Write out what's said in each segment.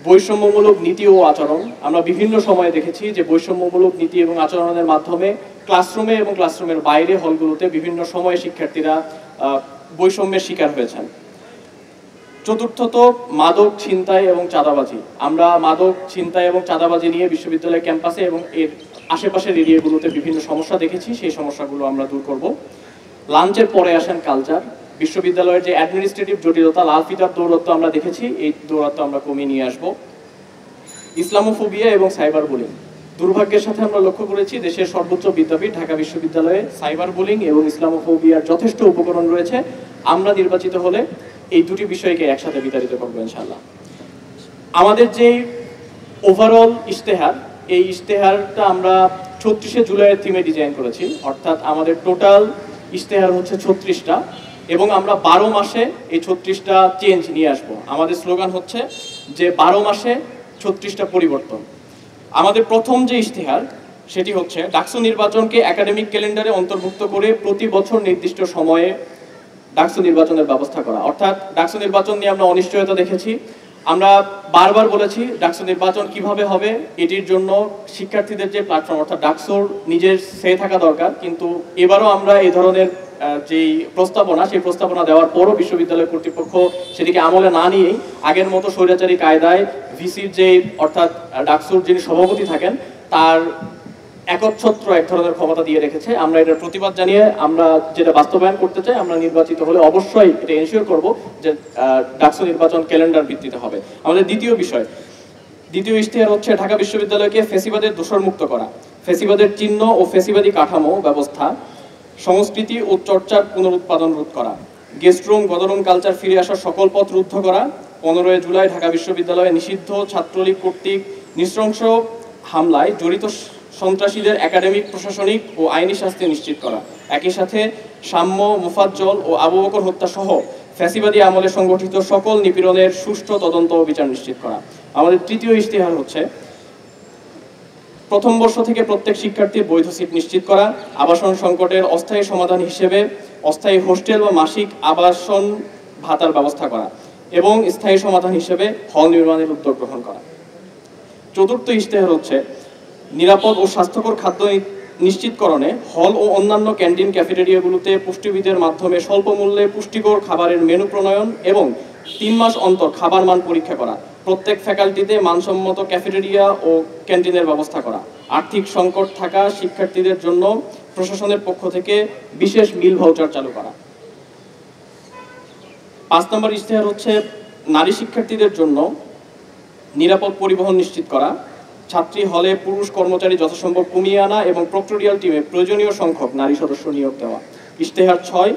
বৈষম্যমূলক নীতি ও আচরণ। আমরা বিভিন্ন সময়ে দেখেছি যে বৈষম্যমূলক নীতি এবং আচরণের মাধ্যমে ক্লাসরুমে এবং ক্লাসরুমের বাইরে হলগুলোতে বিভিন্ন সময়ে শিক্ষার্থীরা বৈষম্যের শিকার হয়েছেন। চতুর্থত, মাদক ছিনতাই এবং চাঁদাবাজি। আমরা মাদক ছিনতাই এবং চাঁদাবাজি নিয়ে বিশ্ববিদ্যালয় ক্যাম্পাসে এবং এর আশেপাশের এরিয়াগুলোতে বিভিন্ন সমস্যা দেখেছি, সেই সমস্যাগুলো আমরা দূর করব। লাঞ্চের পরে আসেন কালচার। বিশ্ববিদ্যালয়ের যে অ্যাডমিনিস্ট্রেটিভ জটিলতা, লাল ফিতার দৌরত্ব আমরা দেখেছি, এই দৌরত্ব আমরা কমিয়ে নিয়ে আসব। ইসলামোফোবিয়া এবং সাইবার বুলিং। দুর্ভাগ্যের সাথে আমরা লক্ষ্য করেছি দেশের সর্বোচ্চ বিদ্যাপীঠ ঢাকা বিশ্ববিদ্যালয়ে সাইবার বুলিং এবং ইসলামোফোবিয়ার যথেষ্ট উপকরণ রয়েছে। আমরা নির্বাচিত হলে এই দুটি বিষয়কে একসাথে বিতাড়িত করবো ইনশাআল্লাহ। আমাদের যে ওভারঅল ইশতেহার, এই ইশতেহারটা আমরা ৩৬শে জুলাইয়ের থিমে ডিজাইন করেছি, অর্থাৎ আমাদের টোটাল ইশতেহার হচ্ছে ৩৬টা এবং আমরা ১২ মাসে এই ৩৬টা চেঞ্জ নিয়ে আসব। আমাদের স্লোগান হচ্ছে যে ১২ মাসে ৩৬টা পরিবর্তন। আমাদের প্রথম যে ইশতেহার সেটি হচ্ছে ডাকসু নির্বাচনকে একাডেমিক ক্যালেন্ডারে অন্তর্ভুক্ত করে প্রতি বছর নির্দিষ্ট সময়ে ডাকসু নির্বাচনের ব্যবস্থা করা। অর্থাৎ ডাকসু নির্বাচন নিয়ে আমরা অনিশ্চয়তা দেখেছি। আমরা বারবার বলেছি ডাকসু নির্বাচন কিভাবে হবে, এটির জন্য শিক্ষার্থীদের যে প্ল্যাটফর্ম অর্থাৎ ডাকসুর নিজের সে থাকা দরকার। কিন্তু এবারও আমরা এই ধরনের যেই প্রস্তাবনা, সেই প্রস্তাবনা দেওয়ার পরও বিশ্ববিদ্যালয় কর্তৃপক্ষ সেটিকে আমলে না নিয়েই আগের মতো স্বৈরাচারী কায়দায় ভিসির যে অর্থাৎ ডাকসুর যিনি সভাপতি থাকেন তার একচ্ছত্র এক ধরনের ক্ষমতা দিয়ে রেখেছে। আমরা এটার প্রতিবাদ জানিয়ে আমরা যেটা বাস্তবায়ন করতে চাই, আমরা নির্বাচিত হলে অবশ্যই এটা এনশিওর করব যে ডাকসু নির্বাচন ক্যালেন্ডার ভিত্তিতে হবে। আমাদের দ্বিতীয় ইশতেহার হচ্ছে ঢাকা বিশ্ববিদ্যালয়কে ফেসিবাদের দোষরমুক্ত করা, ফেসিবাদের চিহ্ন ও ফেসিবাদী কাঠামো ব্যবস্থা, সংস্কৃতি ও চর্চার পুনরুৎপাদন রোধ করা, গেস্ট রুম গদরুম কালচার ফিরে আসার সকল পথ রুদ্ধ করা, 15 জুলাই ঢাকা বিশ্ববিদ্যালয়ে নিষিদ্ধ ছাত্রলীগ কর্তৃক নৃশংস হামলায় জড়িত সন্ত্রাসীদের একাডেমিক, প্রশাসনিক ও আইনি শাস্তি নিশ্চিত করা, একই সাথে সাম্য, মুফাজ্জল ও আবু বকর হত্যা সহ ফ্যাসিবাদী আমলে সংগঠিত সকল নিপীড়নের সুষ্ঠু তদন্ত ও বিচার নিশ্চিত করা। আমাদের তৃতীয় ইশতেহার হচ্ছে প্রথম বর্ষ থেকে প্রত্যেক শিক্ষার্থীর বৈধ সিট নিশ্চিত করা, আবাসন সংকটের অস্থায়ী সমাধান হিসেবে অস্থায়ী হোস্টেল বা মাসিক আবাসন ভাতার ব্যবস্থা করা এবং স্থায়ী সমাধান হিসেবে হল নির্মাণের উদ্যোগ গ্রহণ করা। চতুর্থ ইশতেহার হচ্ছে নিরাপদ ও স্বাস্থ্যকর খাদ্য নিশ্চিতকরণে হল ও অন্যান্য ক্যান্টিন ক্যাফেটেরিয়াগুলোতে পুষ্টিবিদের মাধ্যমে স্বল্প মূল্যে পুষ্টিকর খাবারের মেনু প্রণয়ন এবং 3 মাস অন্তর খাবার মান পরীক্ষা করা, প্রত্যেক ফ্যাকাল্টিতে মানসম্মত ক্যাফেটেরিয়া ও ক্যান্টিনের ব্যবস্থা করা, আর্থিক সংকট থাকা শিক্ষার্থীদের জন্য প্রশাসনের পক্ষ থেকে বিশেষ মিল ভাউচার চালু করা। 5 নম্বর ইশতেহার হচ্ছে নারী শিক্ষার্থীদের জন্য নিরাপদ পরিবহন নিশ্চিত করা, ছাত্রী হলে পুরুষ কর্মচারী যথাসম্ভব কমিয়ে আনা এবং প্রক্টোরিয়াল টিমে প্রয়োজনীয় সংখ্যক নারী সদস্য নিয়োগ দেওয়া। ইশতেহার 6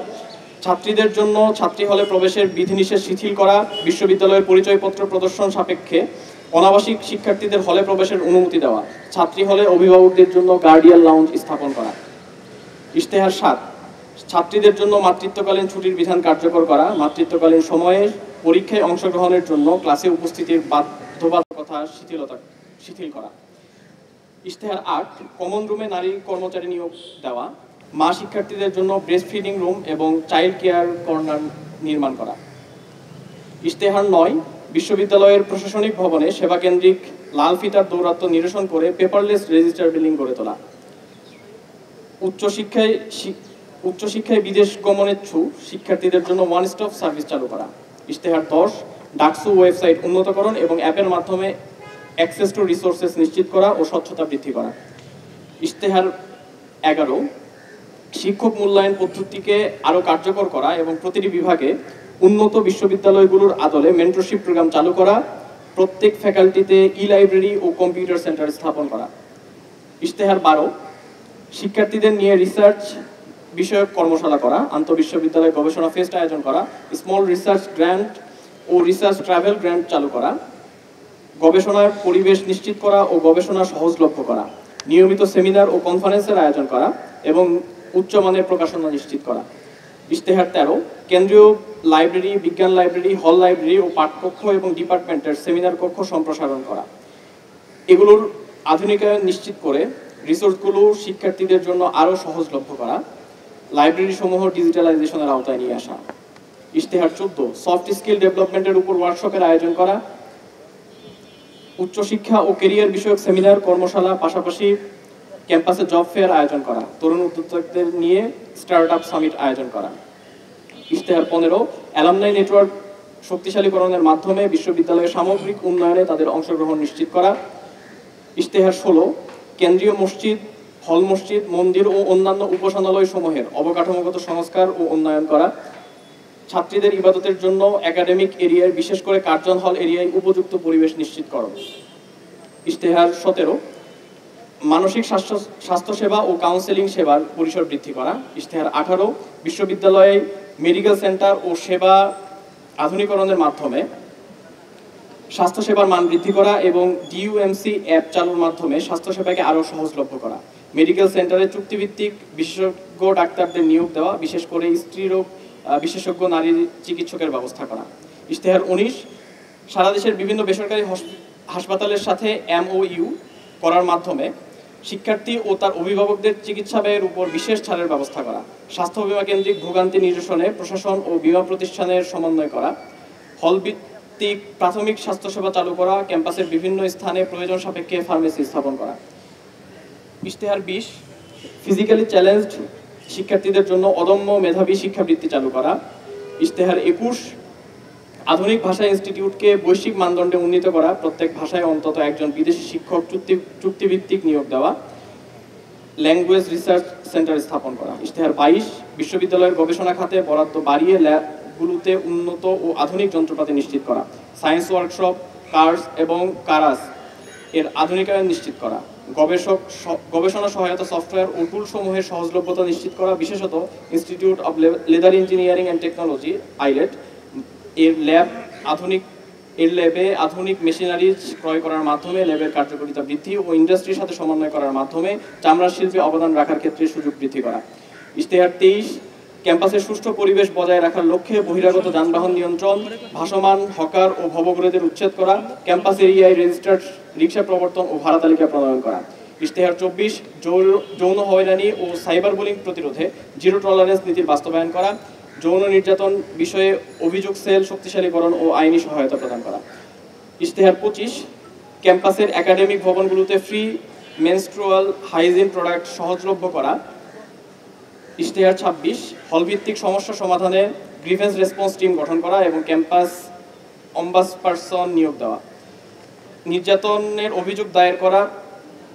ছাত্রীদের জন্য ছাত্রী হলে প্রবেশের বিধিনিষেধ শিথিল করা, বিশ্ববিদ্যালয়ের পরিচয়পত্র প্রদর্শন সাপেক্ষে অনাবাসিক শিক্ষার্থীদের হলে প্রবেশের অনুমতি দেওয়া, ছাত্রী হলে অভিভাবকদের জন্য গার্ডিয়ান লাউঞ্জ স্থাপন করা। ইশতেহার 7 ছাত্রীদের জন্য মাতৃত্বকালীন ছুটির বিধান কার্যকর করা, মাতৃত্বকালীন সময়ে পরীক্ষায় অংশগ্রহণের জন্য ক্লাসে উপস্থিতির বাধ্যবাধকতা শিথিল করা। ইশতেহার 8 কমন রুমে নারী কর্মচারী নিয়োগ দেওয়া, মা শিক্ষার্থীদের জন্য ব্রেস্ট ফিডিং রুম এবং চাইল্ড কেয়ার কর্নার নির্মাণ করা। ইশতেহার 9 বিশ্ববিদ্যালয়ের প্রশাসনিক ভবনে সেবাকেন্দ্রিক লাল ফিতার দৌরাত্ম্য নিরসন করে পেপারলেস রেজিস্টার বিলিং গড়ে তোলা। উচ্চশিক্ষায় বিদেশ গমনেচ্ছু শিক্ষার্থীদের জন্য ওয়ান স্টপ সার্ভিস চালু করা। ইশতেহার 10 ডাকসু ওয়েবসাইট উন্নতকরণ এবং অ্যাপের মাধ্যমে অ্যাক্সেস টু রিসোর্সেস নিশ্চিত করা ও স্বচ্ছতা বৃদ্ধি করা। ইশতেহার 11 শিক্ষক মূল্যায়ন পদ্ধতিকে আরও কার্যকর করা এবং প্রতিটি বিভাগে উন্নত বিশ্ববিদ্যালয়গুলোর আদলে মেন্টরশিপ প্রোগ্রাম চালু করা, প্রত্যেক ফ্যাকাল্টিতে ই-লাইব্রেরি ও কম্পিউটার সেন্টার স্থাপন করা। ইশতেহার 12 শিক্ষার্থীদের নিয়ে রিসার্চ বিষয়ক কর্মশালা করা, আন্তঃবিশ্ববিদ্যালয় গবেষণা ফেস্ট আয়োজন করা, স্মল রিসার্চ গ্র্যান্ট ও রিসার্চ ট্রাভেল গ্র্যান্ট চালু করা, গবেষণার পরিবেশ নিশ্চিত করা ও গবেষণা সহজলভ্য করা, নিয়মিত সেমিনার ও কনফারেন্সের আয়োজন করা এবং উচ্চমানের প্রকাশনা নিশ্চিত করা। ইশতেহার 13 কেন্দ্রীয় লাইব্রেরি, বিজ্ঞান লাইব্রেরি, হল লাইব্রেরি ও পাঠকক্ষ এবং ডিপার্টমেন্টের সেমিনার কক্ষ সম্প্রসারণ করা, এগুলোর আধুনিকায়ন নিশ্চিত করে রিসোর্সগুলো শিক্ষার্থীদের জন্য আরও সহজলভ্য করা, লাইব্রেরি সমূহ ডিজিটালাইজেশনের আওতায় নিয়ে আসা। ইশতেহার 14 সফট স্কিল ডেভেলপমেন্টের উপর ওয়ার্কশপের আয়োজন করা, উচ্চশিক্ষা ও কেরিয়ার বিষয়ক সেমিনার, কর্মশালা, পাশাপাশি ক্যাম্পাসে জব ফেয়ার আয়োজন করা, তরুণ উদ্যোক্তাদের নিয়ে স্টার্ট আপ সামিট আয়োজন করা। ইশতেহার 15 অ্যালামনাই নেটওয়ার্ক শক্তিশালীকরণের মাধ্যমে বিশ্ববিদ্যালয়ের সামগ্রিক উন্নয়নে তাদের অংশগ্রহণ নিশ্চিত করা। ইশতেহার 16 কেন্দ্রীয় মসজিদ, হল মসজিদ, মন্দির ও অন্যান্য উপাসনালয় সমূহের অবকাঠামোগত সংস্কার ও উন্নয়ন করা। ছাত্রীদের ইবাদতের জন্য একাডেমিক এরিয়ায়, বিশেষ করে কার্জন হল এরিয়ায় উপযুক্ত পরিবেশ নিশ্চিত করো। ইশতেহার 17 মানসিক স্বাস্থ্যসেবা ও কাউন্সেলিং সেবার পরিসর বৃদ্ধি করা। ইশতেহার 18 বিশ্ববিদ্যালয়ে মেডিকেল সেন্টার ও সেবা আধুনিকরণের মাধ্যমে স্বাস্থ্যসেবার মান বৃদ্ধি করা এবং ডিইউএমসি অ্যাপ চালুর মাধ্যমে স্বাস্থ্যসেবাকে আরও সহজলভ্য করা। মেডিকেল সেন্টারে চুক্তিভিত্তিক বিশেষজ্ঞ ডাক্তারদের নিয়োগ দেওয়া, বিশেষ করে স্ত্রীরোগ বিশেষজ্ঞ নারী চিকিৎসকের ব্যবস্থা করা। ইশতেহার 19 সারা দেশের বিভিন্ন বেসরকারি হাসপাতালের সাথে MOU করার মাধ্যমে শিক্ষার্থী ও তার অভিভাবকদের চিকিৎসা ব্যয়ের উপর বিশেষ ছাড়ের ব্যবস্থা করা। স্বাস্থ্য বিমা কেন্দ্রিক ভোগান্তি নিরসনে প্রশাসন ও বিমা প্রতিষ্ঠানের সমন্বয় করা। হল ভিত্তিক প্রাথমিক স্বাস্থ্যসেবা চালু করা। ক্যাম্পাসের বিভিন্ন স্থানে প্রয়োজন সাপেক্ষে ফার্মেসি স্থাপন করা। ইশতেহার 20 ফিজিক্যালি চ্যালেঞ্জড শিক্ষার্থীদের জন্য অদম্য মেধাবী শিক্ষাবৃত্তি চালু করা। ইশতেহার 21 আধুনিক ভাষা ইনস্টিটিউটকে বৈশ্বিক মানদণ্ডে উন্নীত করা, প্রত্যেক ভাষায় অন্তত একজন বিদেশি শিক্ষক চুক্তিভিত্তিক নিয়োগ দেওয়া, ল্যাঙ্গুয়েজ রিসার্চ সেন্টার স্থাপন করা। ইশতেহার 22 বিশ্ববিদ্যালয়ের গবেষণা খাতে বরাদ্দ বাড়িয়ে ল্যাবগুলোতে উন্নত ও আধুনিক যন্ত্রপাতি নিশ্চিত করা, সায়েন্স ওয়ার্কশপ, কার্স এবং কারাস এর আধুনিকায়ন নিশ্চিত করা, গবেষণা সহায়তা সফটওয়্যার ও টুলসমূহের সহজলভ্যতা নিশ্চিত করা, বিশেষত institute of leather engineering and technology eyelet এর ল্যাবে আধুনিক মেশিনারিজ ক্রয় করার মাধ্যমে ল্যাবের কার্যকারিতা বৃদ্ধি ও ইন্ডাস্ট্রির সাথে সমন্বয় করার মাধ্যমে চামড়া শিল্পে অবদান রাখার ক্ষেত্রে সুযোগ বৃদ্ধি করা। ইশতেহার 23 ক্যাম্পাসের সুষ্ঠু পরিবেশ বজায় রাখার লক্ষ্যে বহিরাগত যানবাহন নিয়ন্ত্রণ, ভাসমান হকার ও ভবঘুরেদের উচ্ছেদ করা, ক্যাম্পাস এরিয়ায় রেজিস্টার্ড রিক্সা প্রবর্তন ও ভাড়া তালিকা প্রণয়ন করা। ইশতেহার 24 যৌন হয়রানি ও সাইবার বুলিং প্রতিরোধে জিরো টলারেন্স নীতির বাস্তবায়ন করা, যৌন নির্যাতন বিষয়ে অভিযোগ সেল শক্তিশালীকরণ ও আইনি সহায়তা প্রদান করা। ইশতেহার 25 ক্যাম্পাসের একাডেমিক ভবনগুলোতে ফ্রি মেনস্ট্রুয়াল হাইজিন প্রোডাক্ট সহজলভ্য করা। ইশতেহার 26 হলভিত্তিক সমস্যা সমাধানে গ্রিভেন্স রেসপন্স টিম গঠন করা এবং ক্যাম্পাস অম্বাসপারসন নিয়োগ দেওয়া, নির্যাতনের অভিযোগ দায়ের করা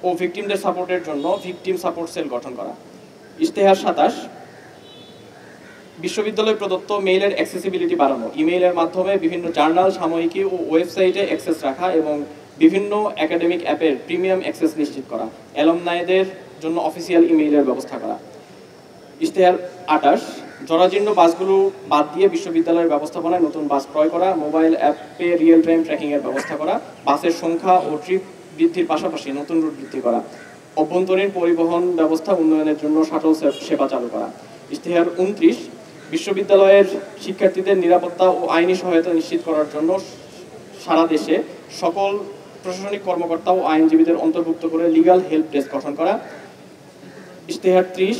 ও ভিকটিমদের সাপোর্টের জন্য ভিকটিম সাপোর্ট সেল গঠন করা। ইশতেহার 27 বিশ্ববিদ্যালয় প্রদত্ত মেইলের অ্যাক্সেসিবিলিটি বাড়ানো, ইমেইলের মাধ্যমে বিভিন্ন জার্নাল, সাময়িকী ও ওয়েবসাইটে অ্যাক্সেস রাখা এবং বিভিন্ন একাডেমিক অ্যাপের প্রিমিয়াম অ্যাক্সেস নিশ্চিত করা, অ্যালুমনাইদের জন্য অফিসিয়াল ইমেইলের ব্যবস্থা করা। ইশতেহার 28 জরাজীর্ণ বাসগুলো বাদ দিয়ে বিশ্ববিদ্যালয়ের ব্যবস্থাপনায় নতুন বাস ক্রয় করা, মোবাইল অ্যাপে রিয়েল টাইম ট্র্যাকিংয়ের ব্যবস্থা করা, বাসের সংখ্যা ও ট্রিপ বৃদ্ধির পাশাপাশি নতুন রুট বৃদ্ধি করা, অভ্যন্তরীণ পরিবহন ব্যবস্থা উন্নয়নের জন্য শাটল সেবা চালু করা। ইশতেহার 29 বিশ্ববিদ্যালয়ের শিক্ষার্থীদের নিরাপত্তা ও আইনি সহায়তা নিশ্চিত করার জন্য সারা দেশে সকল প্রশাসনিক কর্মকর্তা ও আইনজীবীদের অন্তর্ভুক্ত করে লিগ্যাল হেল্প ডেস্ক গঠন করা। ইশতেহার 30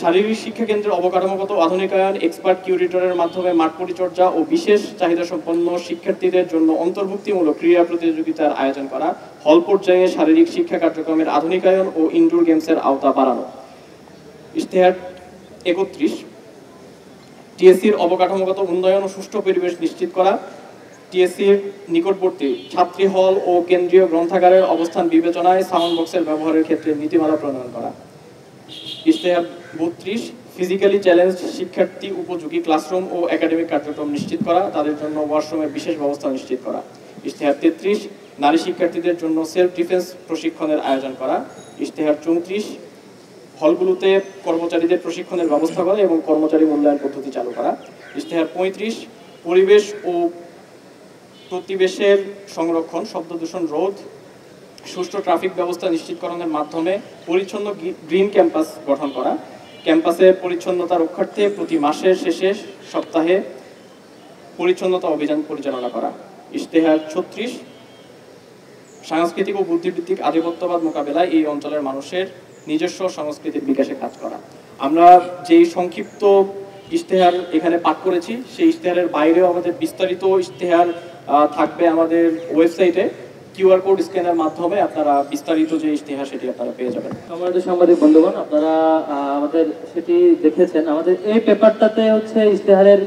শারীরিক শিক্ষা কেন্দ্রের অবকাঠামোগত আধুনিকায়ন, এক্সপার্ট কিউরেটরের মাধ্যমে মাঠ পরিচর্যা ও বিশেষ চাহিদা সম্পন্ন শিক্ষার্থীদের জন্য অন্তর্ভুক্তিমূলক ক্রীড়া প্রতিযোগিতার আয়োজন করা, হল পর্যায়ে শারীরিক শিক্ষা কার্যক্রমের আধুনিকায়ন ও ইনডোর গেমসের আওতা বাড়ানো। ইশতেহার 31 টিএসসির অবকাঠামোগত উন্নয়ন ও সুষ্ঠু পরিবেশ নিশ্চিত করা, টিএসসির নিকটবর্তী ছাত্রী হল ও কেন্দ্রীয় গ্রন্থাগারের অবস্থান বিবেচনায় সাউন্ড বক্সের ব্যবহারের ক্ষেত্রে নীতিমালা প্রণয়ন করা। ইশতেহার 32 ফিজিক্যালি চ্যালেঞ্জড শিক্ষার্থী উপযোগী ক্লাসরুম ও একাডেমিক কার্যক্রম নিশ্চিত করা, তাদের জন্য ওয়াশরুমের বিশেষ ব্যবস্থা নিশ্চিত করা। ইশতেহার 33 নারী শিক্ষার্থীদের জন্য সেলফ ডিফেন্স প্রশিক্ষণের আয়োজন করা। ইশতেহার 34 হলগুলোতে কর্মচারীদের প্রশিক্ষণের ব্যবস্থা করা এবং কর্মচারী মূল্যায়ন পদ্ধতি চালু করা। ইশতেহার 35 পরিবেশ ও প্রতিবেশের সংরক্ষণ, শব্দ দূষণ রোধ, সুষ্ঠু ট্রাফিক ব্যবস্থা নিশ্চিতকরণের মাধ্যমে পরিচ্ছন্ন গ্রিন ক্যাম্পাস গঠন করা, ক্যাম্পাসের পরিচ্ছন্নতা রক্ষার্থে প্রতি মাসের শেষে সপ্তাহে পরিচ্ছন্নতা অভিযান পরিচালনা করা। ইশতেহার 36 সাংস্কৃতিক ও বুদ্ধিবৃত্তিক আধিপত্যবাদ মোকাবেলায় এই অঞ্চলের মানুষের নিজস্ব সংস্কৃতির বিকাশে কাজ করা। আমরা যেই সংক্ষিপ্ত ইশতেহার এখানে পাঠ করেছি, সেই ইশতেহারের বাইরেও আমাদের বিস্তারিত ইশতেহার থাকবে আমাদের ওয়েবসাইটে। কিউআর কোড স্ক্যানের মাধ্যমে আপনারা বিস্তারিত যে ইশতেহার সেটি আপনারা পেয়ে যাবেন। আমাদের সাংবাদিক বন্ধুগণ, আপনারা আমাদের সেটি দেখেছেন। আমাদের এই পেপারটাতে হচ্ছে ইশতেহারের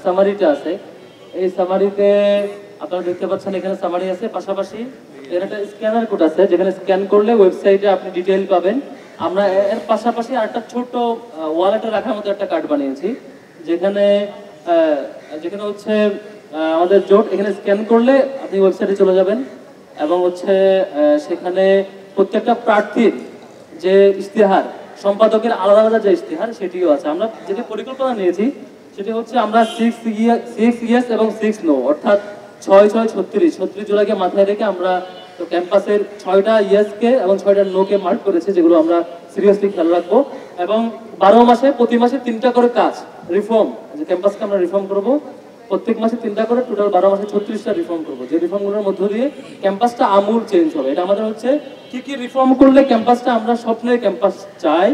সামারিটা আছে। এই সামারিতে আপনারা দেখতে পাচ্ছেন এখানে সামারি আছে, পাশাপাশি এর একটা স্ক্যানার কোড আছে যেখানে স্ক্যান করলে ওয়েবসাইটে আপনি ডিটেইল পাবেন। আমরা এর পাশাপাশি আরেকটা ছোট ওয়ালেটে রাখার মতো একটা কার্ড বানিয়েছি, যেখানে যেখানে হচ্ছে আমাদের জোট, এখানে স্ক্যান করলে আপনি ওয়েবসাইটে চলে যাবেন এবং হচ্ছে সেখানে প্রত্যেকটা প্রার্থীর যে ইশতেহার, সম্পাদকের আলাদা আলাদা যে ইশতেহার সেটিও আছে। আমরা যেটি পরিকল্পনা নিয়েছি সেটি হচ্ছে আমরা 6 ইয়েস এবং 6 নো, অর্থাৎ 6-6-36 জুলাইকে মাথায় রেখে আমরা তো ক্যাম্পাসের 6টা ইয়েসকে এবং 6টা নোকে মার্ক করেছি, যেগুলো আমরা সিরিয়াসলি খেয়াল রাখবো। এবং 12 মাসে প্রতি মাসে 3টা করে কাজ রিফর্ম, যে ক্যাম্পাসকে আমরা রিফর্ম করবো প্রত্যেক মাসে 3টা করে, টোটাল 12 মাসে 36টা রিফর্ম করবো, যে রিফর্মগুলোর মধ্য দিয়ে ক্যাম্পাসটা আমূল চেঞ্জ হবে। এটা আমাদের হচ্ছে কি কি রিফর্ম করলে ক্যাম্পাসটা আমরা স্বপ্নের ক্যাম্পাস চাই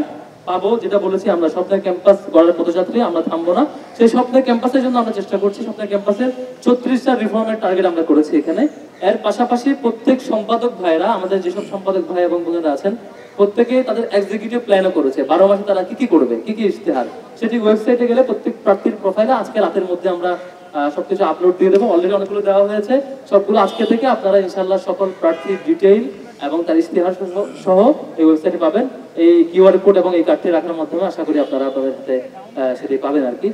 পাবো, যেটা বলেছি আমরা স্বপ্নের ক্যাম্পাস গড়ার পথযাত্রী, আমরা থামবো না। সেই স্বপ্নের ক্যাম্পাসের জন্য আমরা চেষ্টা করছি। স্বপ্নের ক্যাম্পাসের 36টা রিফর্মের টার্গেট আমরা করেছি এখানে। এর পাশাপাশি প্রত্যেক সম্পাদক ভাইরা, আমাদের যেসব সম্পাদক ভাই এবং বোনেরা আছেন, প্রত্যেকে তাদের এক্সিকিউটিভ প্ল্যানও করেছে 12 মাসে তারা কি কি করবে, কি কি ইশতেহার, সেটি ওয়েবসাইটে গেলে প্রত্যেক প্রার্থীর প্রোফাইলে আজকে রাতের মধ্যে আমরা সবকিছু আপলোড দিয়ে দেবো। অলরেডি অনেকগুলো দেওয়া হয়েছে, সবগুলো আজকে থেকে আপনারা ইনশাআল্লাহ সকল প্রার্থীর ডিটেইল এবং তার ইশতেহার সহ এই ওয়েবসাইটে পাবেন। এই কিউআর কোড এবং এই কার্ডটি রাখার মাধ্যমে আশা করি আপনারা আপনাদের হাতে সেটি পাবেন আর কি।